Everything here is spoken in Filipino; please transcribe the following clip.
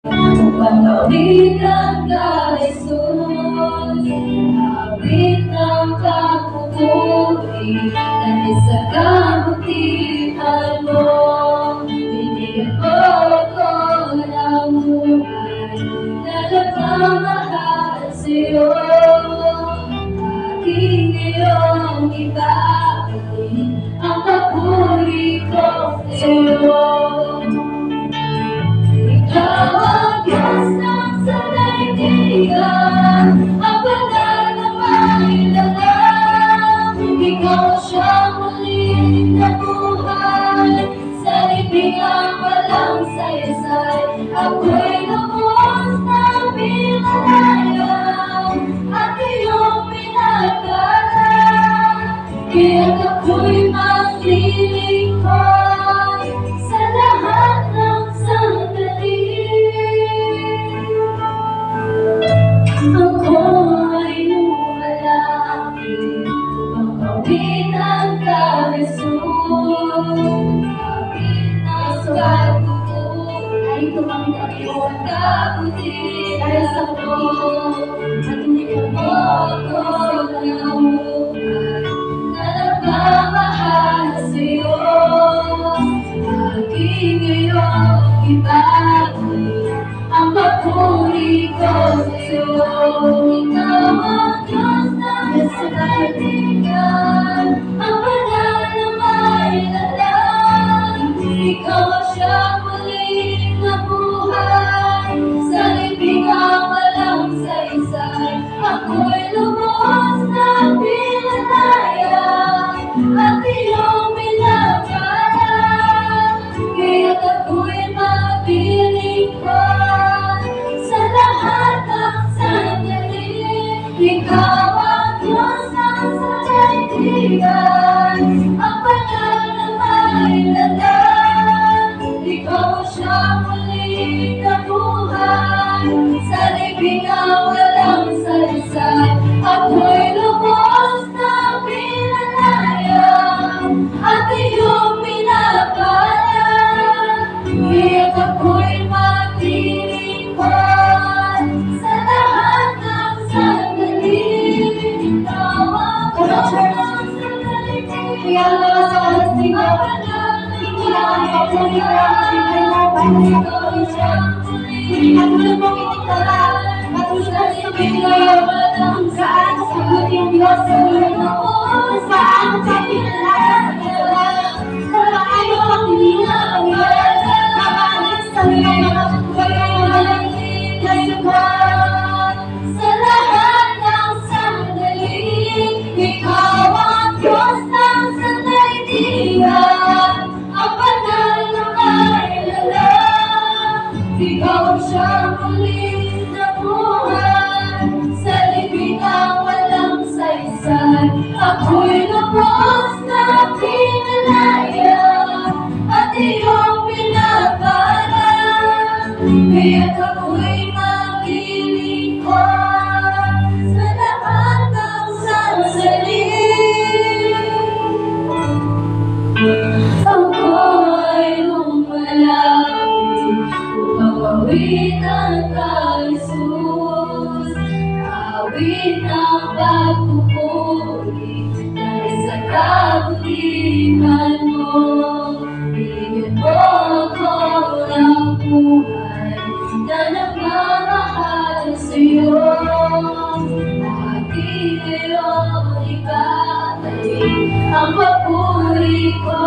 Awit ang ka-Jesus, awit ang pagpupuri, dahil sa kabutihan mo, binigyan mo ako ng buhay na nagmamahal sa'yo. Aking iyong ibabalik ang papuri ko sa'yo. Ikaw ang Diyos ng sandaigdigan, ang banal na may lakas. Ikaw siyang muling nabuhay, sa libingang walang saysay. Ako'y lubos na pinanayang, at iyong pinagkalan. Kaya't ako'y maglilingkod sa lahat ng sandali. Ako ay lumalapit, makawit ang ka-Jesus. Awit ng pagpupuri, ay tumangin ang iyong kabuti. Dahil sa Diyos, at binigyan mo ako ng buhay na nagmamahal sa'yo. Aking iyong ibabalik ang papuri ko sa'yo. Ikaw ang Diyos ng sandaigdigan, ang banal na may lalang. Ikaw ang siyang muling nabuhay, sa libingang walang saysay. Ako'y lubos na pinanayang, at iyong pinagkalan. Kaya't ako'y maglilingkod sa lahat ng sandali. Ikaw ang Diyos ng sandaigdigan, ang banal na may lalang. Ikaw ang siyang muling nabuhay, sa libingang walang saysay. Ako'y lubos na pinanayang, at iyong pinagkalan. Kaya't ako'y maglilingkod sa lahat ng sandali. Ikaw ang Diyos ng sandaigdigan, Kaya naman sa oras din ang ako, banal na hindi na kami may pagpuli ko ang lalang. pinagkalan. Ikaw ang siyang Hindi muling katulad mo kinikala, katulad sa pinagawa kung saan sa sagot yung Diyos sa buhay mo, kung saan sa pinalaya sa kasalanan, kung paano ang hininga ang iyan, kakalis sa mga pagkawalan na sugat. sa lahat ng sandali. Ikaw ang Diyos ng sandaigdigan, ang banal na may lalang. Ikaw ang siyang muling nabuhay, sa libingang walang saysay. Ako'y lubos na pinanayang, at iyong pinagkalan. Kaya't ako'y maglilingkod sa lahat ng sandali. Ako'y lumalapit upang awit ang ka-Jesus. Awit ng pagpupuri, dahil sa kabutihan mo, binigyan mo ako ng buhay na nagmamahal sa'yo. Aking iyong ibabalik ang papuri ko